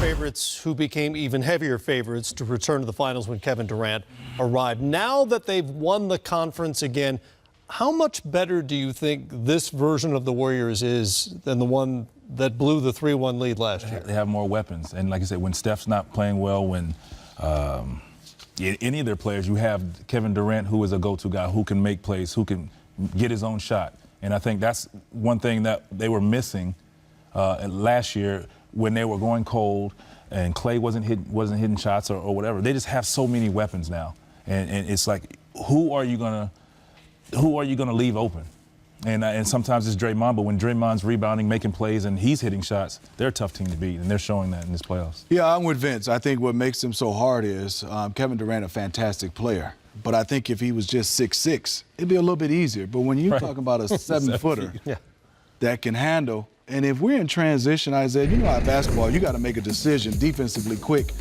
favorites who became even heavier favorites to return to the finals when Kevin Durant arrived. Now that they've won the conference again, how much better do you think this version of the Warriors is than the one that blew the 3-1 lead last year? They have more weapons. And like I said, when Steph's not playing well, when any of their players, you have Kevin Durant, who is a go-to guy, who can make plays, who can get his own shot. And I think that's one thing that they were missing last year when they were going cold and Clay wasn't hitting shots or whatever. They just have so many weapons now. And it's like, who are you gonna leave open? And sometimes it's Draymond, but when Draymond's rebounding, making plays, and he's hitting shots, they're a tough team to beat, and they're showing that in this playoffs. Yeah, I'm with Vince. I think what makes them so hard is Kevin Durant, a fantastic player. But I think if he was just 6'6", it'd be a little bit easier. But when you're talking about a 7-footer that can handle, and if we're in transition, Isaiah, you know how basketball, you got to make a decision defensively quick.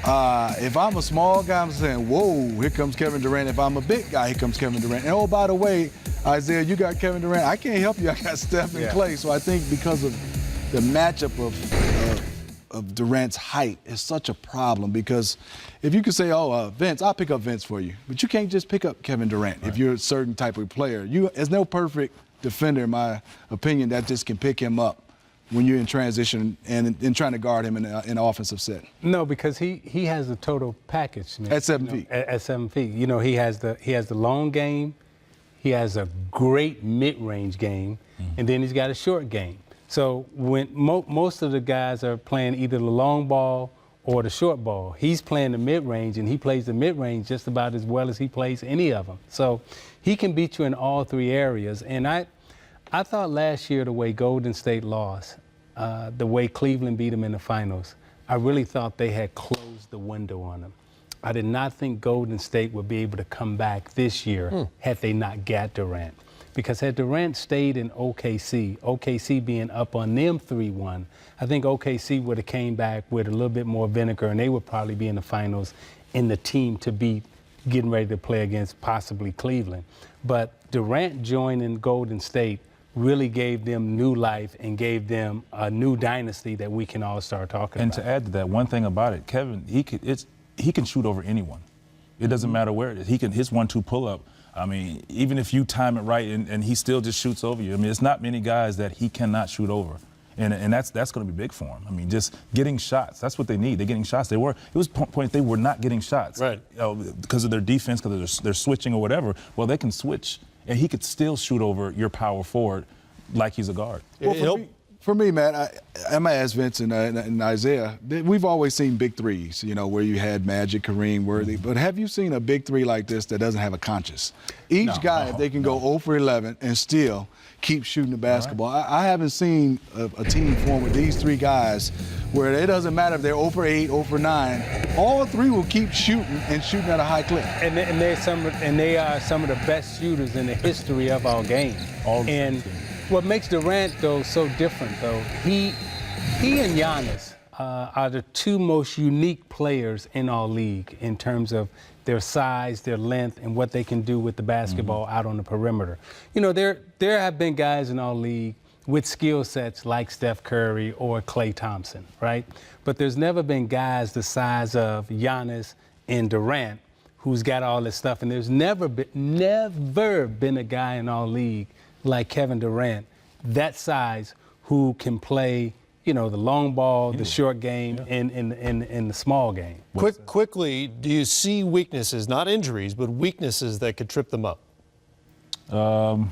If I'm a small guy, I'm saying, whoa, here comes Kevin Durant. If I'm a big guy, here comes Kevin Durant. And, oh, by the way, Isaiah, you got Kevin Durant. I can't help you. I got Steph and Clay. So I think because of the matchup of Durant's height is such a problem, because if you could say, Vince, I'll pick up Vince for you. But you can't just pick up Kevin Durant if you're a certain type of player. There's no perfect defender, in my opinion, that just can pick him up when you're in transition and trying to guard him in an offensive set. No, because he has the total package. Man. At 7 feet. At 7 feet. You know, he has the long game, he has a great mid-range game, and then he's got a short game. So when most of the guys are playing either the long ball or the short ball, he's playing the mid-range, and he plays the mid-range just about as well as he plays any of them. So he can beat you in all three areas. And I thought last year the way Golden State lost, the way Cleveland beat them in the finals, I really thought they had closed the window on them. I did not think Golden State would be able to come back this year had they not got Durant. Because had Durant stayed in OKC being up on them 3-1, I think OKC would have came back with a little bit more vinegar, and they would probably be in the finals in the team to beat, getting ready to play against possibly Cleveland. But Durant joining Golden State really gave them new life and gave them a new dynasty that we can all start talking and about. To add to that, one thing about it, Kevin, he can shoot over anyone. It doesn't matter where it is. His 1-2 pull-up, I mean, even if you time it right and he still just shoots over you. I mean, it's not many guys that he cannot shoot over. And that's going to be big for him. I mean, just getting shots, that's what they need. They're getting shots. It was point they were not getting shots. Right. Because of their defense, because they're switching or whatever. Well, they can switch, and he could still shoot over your power forward like he's a guard. Well, for me, Matt, I might ask Vince and Isaiah, we've always seen big threes, you know, where you had Magic, Kareem, Worthy. But have you seen a big three like this that doesn't have a conscience? Each guy, if they can go 0 for 11 and still keep shooting the basketball. Right. I haven't seen a team form with these three guys where it doesn't matter if they're 0 for 8, 0 for 9. All three will keep shooting and shooting at a high clip. And they are some of the best shooters in the history of our game. What makes Durant, though, so different, though, he and Giannis are the two most unique players in our league in terms of their size, their length, and what they can do with the basketball out on the perimeter. You know, there have been guys in our league with skill sets like Steph Curry or Klay Thompson, right? But there's never been guys the size of Giannis and Durant who's got all this stuff, and there's never been a guy in our league like Kevin Durant, that size, who can play, you know, the long ball, the short game, and the small game. Quickly, do you see weaknesses, not injuries, but weaknesses that could trip them up? I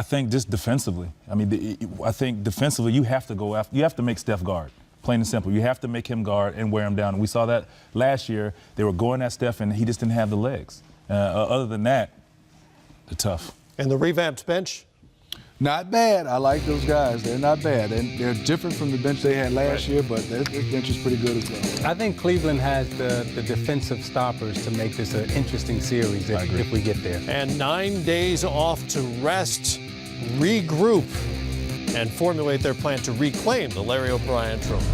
think just defensively. I mean, I think defensively you have to make Steph guard. Plain and simple. You have to make him guard and wear him down. And we saw that last year. They were going at Steph, and he just didn't have the legs. Other than that, they're tough. And the revamped bench? Not bad. I like those guys. They're not bad. And they're different from the bench they had last year, but their bench is pretty good as well. I think Cleveland has the defensive stoppers to make this an interesting series if we get there. And 9 days off to rest, regroup, and formulate their plan to reclaim the Larry O'Brien Trophy.